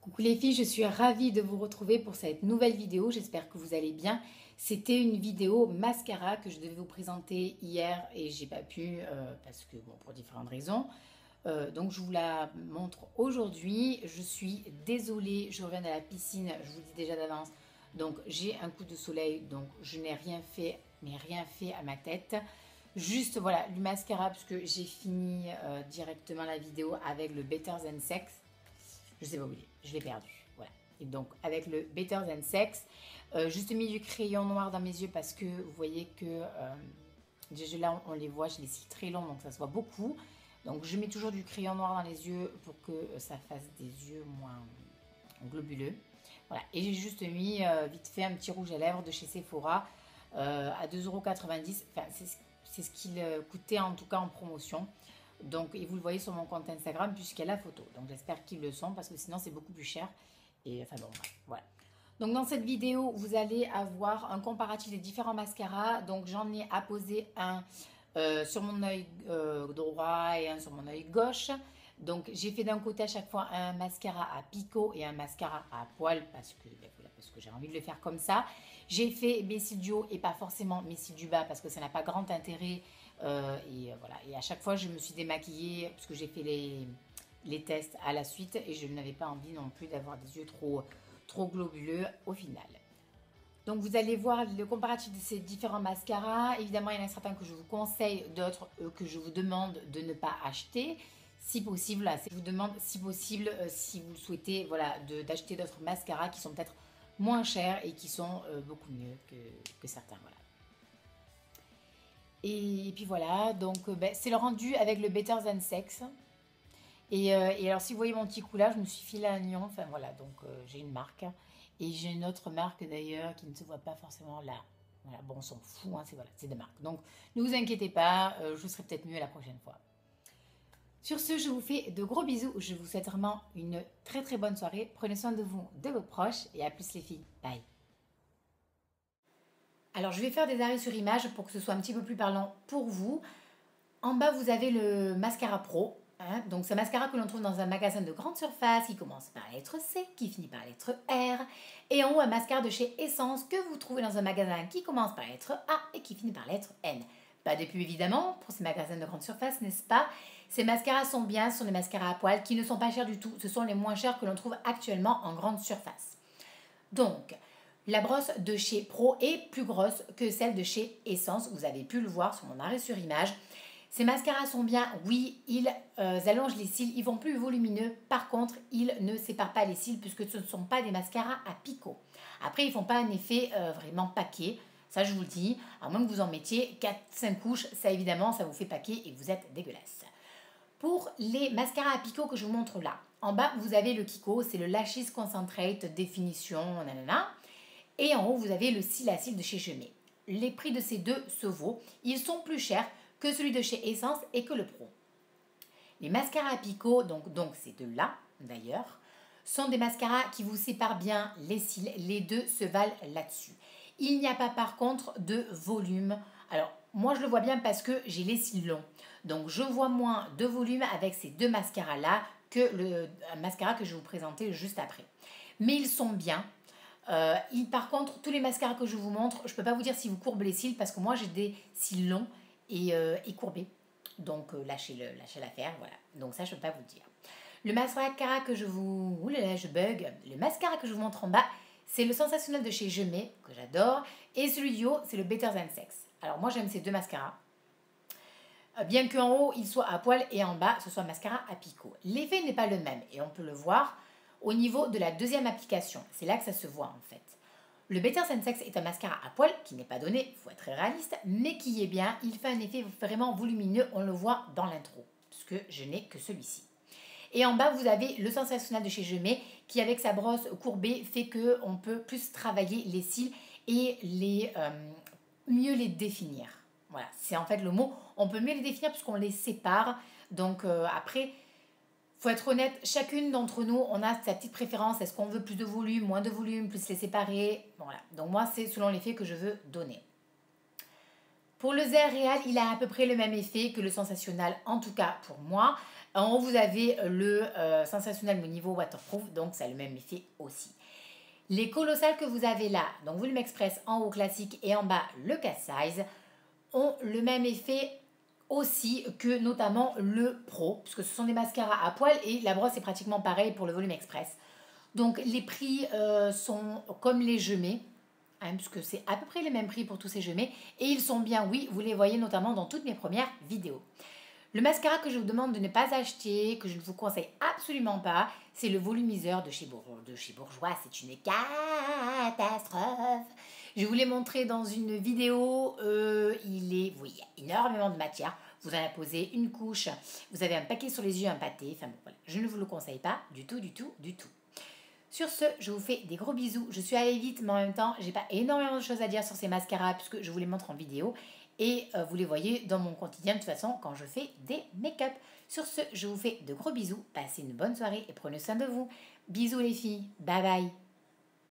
Coucou les filles, je suis ravie de vous retrouver pour cette nouvelle vidéo. J'espère que vous allez bien. C'était une vidéo mascara que je devais vous présenter hier et j'ai pas pu parce que bon pour différentes raisons. Donc je vous la montre aujourd'hui. Je suis désolée, je reviens de la piscine, je vous le dis déjà d'avance. Donc j'ai un coup de soleil, donc je n'ai rien fait, mais rien fait à ma tête. Juste voilà, du mascara puisque j'ai fini directement la vidéo avec le Better Than Sex. Je sais pas où il est, je l'ai perdu. Voilà. Et donc avec le Better Than Sex, juste mis du crayon noir dans mes yeux parce que vous voyez que déjà là on les voit, j'ai les cils très longs donc ça se voit beaucoup. Donc je mets toujours du crayon noir dans les yeux pour que ça fasse des yeux moins globuleux. Voilà. Et j'ai juste mis vite fait un petit rouge à lèvres de chez Sephora à 2,90 €. Enfin, c'est ce qu'il coûtait en tout cas en promotion. Donc, et vous le voyez sur mon compte Instagram puisqu'il y a la photo. Donc, j'espère qu'ils le sont parce que sinon, c'est beaucoup plus cher. Et enfin, bon, voilà. Donc, dans cette vidéo, vous allez avoir un comparatif des différents mascaras. Donc, j'en ai apposé un sur mon œil droit et un sur mon œil gauche. Donc, j'ai fait d'un côté à chaque fois un mascara à picot et un mascara à poils parce que, ben, voilà, parce que j'ai envie de le faire comme ça. J'ai fait mes cils du haut et pas forcément mes cils du bas parce que ça n'a pas grand intérêt. Voilà. Et à chaque fois, je me suis démaquillée parce que j'ai fait les tests à la suite et je n'avais pas envie non plus d'avoir des yeux trop globuleux au final. Donc vous allez voir le comparatif de ces différents mascaras. Évidemment, il y en a certains que je vous conseille, d'autres que je vous demande de ne pas acheter. Si possible, là, je vous demande si possible, si vous souhaitez voilà, d'acheter d'autres mascaras qui sont peut-être moins chers et qui sont beaucoup mieux que certains. Voilà. Et puis voilà, donc ben, c'est le rendu avec le Better Than Sex. Et alors si vous voyez mon petit coup là, je me suis filé un lion, enfin voilà, donc j'ai une marque. Et j'ai une autre marque d'ailleurs qui ne se voit pas forcément là. Voilà, bon on s'en fout, hein, c'est voilà, des marques. Donc ne vous inquiétez pas, je serai peut-être mieux la prochaine fois. Sur ce, je vous fais de gros bisous, je vous souhaite vraiment une très bonne soirée. Prenez soin de vous, de vos proches et à plus les filles. Bye. Alors je vais faire des arrêts sur image pour que ce soit un petit peu plus parlant pour vous. En bas, vous avez le mascara pro. Hein, donc, c'est un mascara que l'on trouve dans un magasin de grande surface qui commence par la lettre C, qui finit par la lettre R. Et en haut, un mascara de chez Essence que vous trouvez dans un magasin qui commence par la lettre A et qui finit par la lettre N. Pas de pub évidemment pour ces magasins de grande surface, n'est-ce pas? Ces mascaras sont bien, ce sont des mascaras à poils qui ne sont pas chers du tout. Ce sont les moins chers que l'on trouve actuellement en grande surface. Donc, la brosse de chez Pro est plus grosse que celle de chez Essence. Vous avez pu le voir sur mon arrêt sur image. Ces mascaras sont bien, oui, ils allongent les cils, ils vont plus volumineux. Par contre, ils ne séparent pas les cils puisque ce ne sont pas des mascaras à picot. Après, ils ne font pas un effet vraiment paquet. Ça, je vous le dis, à moins que vous en mettiez 4-5 couches, ça évidemment, ça vous fait paquet et vous êtes dégueulasse. Pour les mascaras à picot que je vous montre là, en bas, vous avez le Kiko, c'est le Lashes Concentrate Définition, nanana. Et en haut, vous avez le cil à cils de chez Chemé. Les prix de ces deux se vaut. Ils sont plus chers que celui de chez Essence et que le Pro. Les mascaras à picot, donc ces deux-là d'ailleurs, sont des mascaras qui vous séparent bien les cils. Les deux se valent là-dessus. Il n'y a pas par contre de volume. Alors, moi je le vois bien parce que j'ai les cils longs. Donc, je vois moins de volume avec ces deux mascaras-là que le mascara que je vais vous présenter juste après. Mais ils sont bien. Par contre, tous les mascaras que je vous montre, je ne peux pas vous dire si vous courbez les cils parce que moi j'ai des cils longs et courbés. Donc lâchez l'affaire, voilà. Donc ça, je ne peux pas vous le dire. Le mascara que je vous... Ouh là là, je bug. Le mascara que je vous montre en bas, c'est le Sensationnel de chez Gemay, que j'adore. Et celui du haut, c'est le Better Than Sex. Alors moi, j'aime ces deux mascaras. Bien qu'en haut, il soit à poil et en bas, ce soit mascara à picot. L'effet n'est pas le même et on peut le voir au niveau de la deuxième application. C'est là que ça se voit en fait. Le Better Than Sex est un mascara à poil qui n'est pas donné, il faut être réaliste, mais qui est bien. Il fait un effet vraiment volumineux, on le voit dans l'intro, puisque je n'ai que celui-ci. Et en bas, vous avez le Sensationnel de chez Gemay, qui avec sa brosse courbée fait qu'on peut plus travailler les cils et mieux les définir. Voilà, c'est en fait le mot. On peut mieux les définir puisqu'on les sépare. Donc après, faut être honnête, chacune d'entre nous, on a sa petite préférence. Est-ce qu'on veut plus de volume, moins de volume, plus les séparer? Voilà. Donc moi, c'est selon l'effet que je veux donner. Pour le Zère Réal, il a à peu près le même effet que le Sensationnel, en tout cas pour moi. En haut, vous avez le Sensationnel au niveau waterproof, donc ça a le même effet aussi. Les colossales que vous avez là, donc Volume Express en haut classique et en bas le Cast Size, ont le même effet aussi que notamment le Pro, puisque ce sont des mascaras à poils et la brosse est pratiquement pareille pour le Volume Express. Donc les prix sont comme les gemets, hein, puisque c'est à peu près les mêmes prix pour tous ces gemets, et ils sont bien, oui, vous les voyez notamment dans toutes mes premières vidéos. Le mascara que je vous demande de ne pas acheter, que je ne vous conseille absolument pas, c'est le volumiseur de chez Bourjois. C'est une catastrophe. Je vous l'ai montré dans une vidéo. Il y a énormément de matière. Vous en posez une couche. Vous avez un paquet sur les yeux, un pâté. Enfin bon, voilà. Je ne vous le conseille pas du tout, du tout, du tout. Sur ce, je vous fais des gros bisous. Je suis allée vite, mais en même temps, j'ai pas énormément de choses à dire sur ces mascaras puisque je vous les montre en vidéo. Et vous les voyez dans mon quotidien de toute façon quand je fais des make-up. Sur ce, je vous fais de gros bisous. Passez une bonne soirée et prenez soin de vous. Bisous les filles. Bye bye.